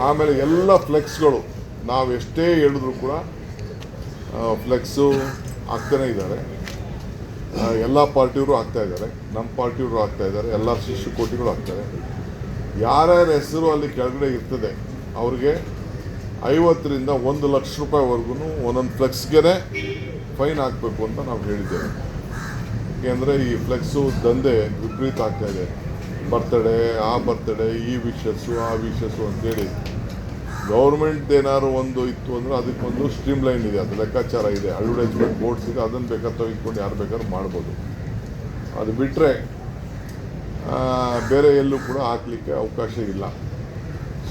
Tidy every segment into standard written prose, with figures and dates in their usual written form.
ಆಮೇಲೆ ಎಲ್ಲ ಫ್ಲೆಕ್ಸ್ಗಳು ನಾವು ಎಷ್ಟೇ ಹೇಳಿದ್ರು ಕೂಡ ಫ್ಲೆಕ್ಸು ಆಗ್ತಾನೆ ಇದ್ದಾರೆ. ಎಲ್ಲ ಪಾರ್ಟಿಯವರು ಆಗ್ತಾ ಇದ್ದಾರೆ, ನಮ್ಮ ಪಾರ್ಟಿಯವರು ಆಗ್ತಾ ಇದ್ದಾರೆ, ಎಲ್ಲ ಶಿಷ್ಯಕೋಟಿಗಳು ಆಗ್ತಾರೆ. ಯಾರ್ಯಾರ ಹೆಸರು ಅಲ್ಲಿ ಕೆಳಗಡೆ ಇರ್ತದೆ ಅವ್ರಿಗೆ 50ರಿಂದ 1 ಲಕ್ಷ ರೂಪಾಯಿವರೆಗೂ ಒಂದೊಂದು ಫ್ಲೆಕ್ಸ್ಗೆ ಫೈನ್ ಹಾಕಬೇಕು ಅಂತ ನಾವು ಹೇಳಿದ್ದೇವೆ. ಏಕೆಂದರೆ ಈ ಫ್ಲೆಕ್ಸು ದಂಧೆ ವಿಪರೀತ ಆಗ್ತಾ ಇದೆ. ಬರ್ತ್ಡೇ ಈ ವಿಷಸ್ಸು ಆ ವಿಷಸ್ಸು ಅಂತೇಳಿ ಗೌರ್ಮೆಂಟ್ ಏನಾದ್ರು ಒಂದು ಇತ್ತು ಅಂದರೆ ಅದಕ್ಕೊಂದು ಸ್ಟ್ರೀಮ್ ಲೈನ್ ಇದೆ, ಅದು ಲೆಕ್ಕಾಚಾರ ಇದೆ, ಅಡ್ವರ್ಟೈಸ್ಮೆಂಟ್ ಬೋರ್ಡ್ಸ್ ಇದೆ, ಅದನ್ನು ಬೇಕಾದ್ರೆ ತೆಗೆದುಕೊಂಡು ಯಾರು ಬೇಕಾದ್ರೂ ಮಾಡ್ಬೋದು. ಅದು ಬಿಟ್ಟರೆ ಬೇರೆ ಎಲ್ಲೂ ಕೂಡ ಹಾಕಲಿಕ್ಕೆ ಅವಕಾಶ ಇಲ್ಲ.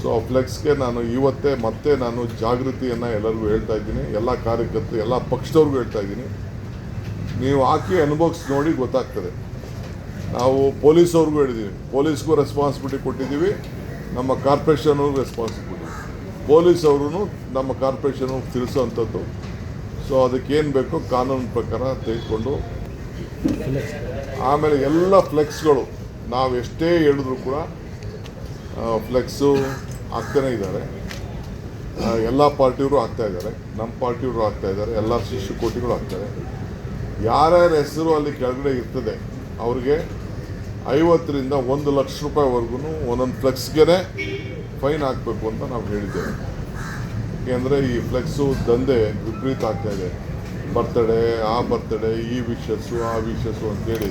ಸೊ ಫ್ಲೆಕ್ಸ್ಗೆ ನಾನು ಇವತ್ತೇ ಮತ್ತೆ ನಾನು ಜಾಗೃತಿಯನ್ನು ಎಲ್ಲರಿಗೂ ಹೇಳ್ತಾ ಇದ್ದೀನಿ, ಎಲ್ಲ ಕಾರ್ಯಕರ್ತರು ಎಲ್ಲ ಪಕ್ಷದವ್ರಿಗೂ ಹೇಳ್ತಾ ಇದ್ದೀನಿ. ನೀವು ಹಾಕಿ ಅನುಭವಿಸಿ ನೋಡಿ ಗೊತ್ತಾಗ್ತದೆ. ನಾವು ಪೊಲೀಸವ್ರಿಗೂ ಹೇಳಿದ್ದೀವಿ, ಪೊಲೀಸ್ಗೂ ರೆಸ್ಪಾನ್ಸಿಬಿಲಿಟಿ ಕೊಟ್ಟಿದ್ದೀವಿ, ನಮ್ಮ ಕಾರ್ಪೊರೇಷನ್ಗೂ ರೆಸ್ಪಾನ್ಸಿಬಿಲಿಟಿ. ಪೊಲೀಸವ್ರೂ ನಮ್ಮ ಕಾರ್ಪೊರೇಷನ್ಗೆ ತಿಳಿಸೋವಂಥದ್ದು. ಸೊ ಅದಕ್ಕೇನು ಬೇಕೋ ಕಾನೂನು ಪ್ರಕಾರ ತೆಗೆದುಕೊಂಡು ಆಮೇಲೆ ಎಲ್ಲ ಫ್ಲೆಕ್ಸ್ಗಳು ನಾವು ಎಷ್ಟೇ ಹೇಳಿದ್ರು ಕೂಡ ಫ್ಲೆಕ್ಸು ಆಗ್ತಾನೆ ಇದ್ದಾರೆ. ಎಲ್ಲ ಪಾರ್ಟಿಯವರು ಆಗ್ತಾ ಇದ್ದಾರೆ, ನಮ್ಮ ಪಾರ್ಟಿಯವರು ಆಗ್ತಾ ಇದ್ದಾರೆ, ಎಲ್ಲ ಶಿಷ್ಯಕೋಟಿಗಳು ಆಗ್ತಾರೆ. ಯಾರ್ಯಾರ ಹೆಸರು ಅಲ್ಲಿ ಕೆಳಗಡೆ ಇರ್ತದೆ ಅವ್ರಿಗೆ 50ರಿಂದ 1 ಲಕ್ಷ ರೂಪಾಯಿವರೆಗೂ ಒಂದೊಂದು ಫ್ಲೆಕ್ಸ್ಗೆ ಫೈನ್ ಹಾಕಬೇಕು ಅಂತ ನಾವು ಹೇಳಿದ್ದೇವೆ. ಏಕೆಂದರೆ ಈ ಫ್ಲೆಕ್ಸು ದಂಧೆ ವಿಪರೀತ ಆಗ್ತಾ ಇದೆ. ಬರ್ತ್ಡೇ ಈ ವಿಷಸ್ಸು ಆ ವಿಷಸ್ಸು ಅಂತೇಳಿ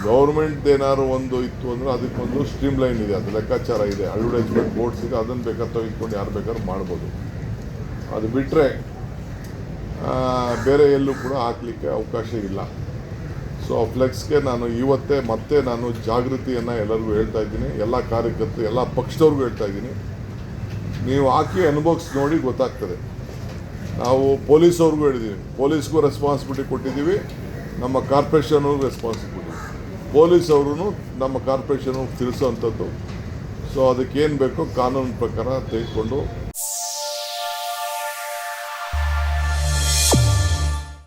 ಗೌರ್ಮೆಂಟ್ ಏನಾದ್ರು ಒಂದು ಇತ್ತು ಅಂದರೆ ಅದಕ್ಕೊಂದು ಸ್ಟ್ರೀಮ್ ಲೈನ್ ಇದೆ, ಅದು ಲೆಕ್ಕಾಚಾರ ಇದೆ, ಅಡ್ವರ್ಟೈಸ್ಮೆಂಟ್ ಬೋರ್ಡ್ಸ್ ಇದೆ, ಅದನ್ನು ಬೇಕಾದ್ರೆ ತೆಗೆದುಕೊಂಡು ಯಾರು ಬೇಕಾದ್ರೂ ಮಾಡ್ಬೋದು. ಅದು ಬಿಟ್ಟರೆ ಬೇರೆ ಎಲ್ಲೂ ಕೂಡ ಹಾಕಲಿಕ್ಕೆ ಅವಕಾಶ ಇಲ್ಲ. ಸೊ ಫ್ಲೆಕ್ಸ್ಗೆ ನಾನು ಇವತ್ತೇ ಮತ್ತೆ ನಾನು ಜಾಗೃತಿಯನ್ನು ಎಲ್ಲರಿಗೂ ಹೇಳ್ತಾ ಇದ್ದೀನಿ, ಎಲ್ಲ ಕಾರ್ಯಕರ್ತರು ಎಲ್ಲ ಪಕ್ಷದವ್ರಿಗೂ ಹೇಳ್ತಾ ಇದ್ದೀನಿ. ನೀವು ಹಾಕಿ ಅನುಭವಿಸಿ ನೋಡಿ ಗೊತ್ತಾಗ್ತದೆ. ನಾವು ಪೊಲೀಸವ್ರಿಗೂ ಹೇಳಿದ್ದೀವಿ, ಪೊಲೀಸ್ಗೂ ರೆಸ್ಪಾನ್ಸಿಬಿಲಿಟಿ ಕೊಟ್ಟಿದ್ದೀವಿ, ನಮ್ಮ ಕಾರ್ಪೊರೇಷನ್ಗೂ ರೆಸ್ಪಾನ್ಸಿಬಿಲಿಟಿ. ಪೊಲೀಸವ್ರೂ ನಮ್ಮ ಕಾರ್ಪೊರೇಷನ್ಗೆ ತಿಳಿಸೋವಂಥದ್ದು. ಸೊ ಅದಕ್ಕೇನು ಬೇಕೋ ಕಾನೂನು ಪ್ರಕಾರ ತೆಗೆದುಕೊಂಡು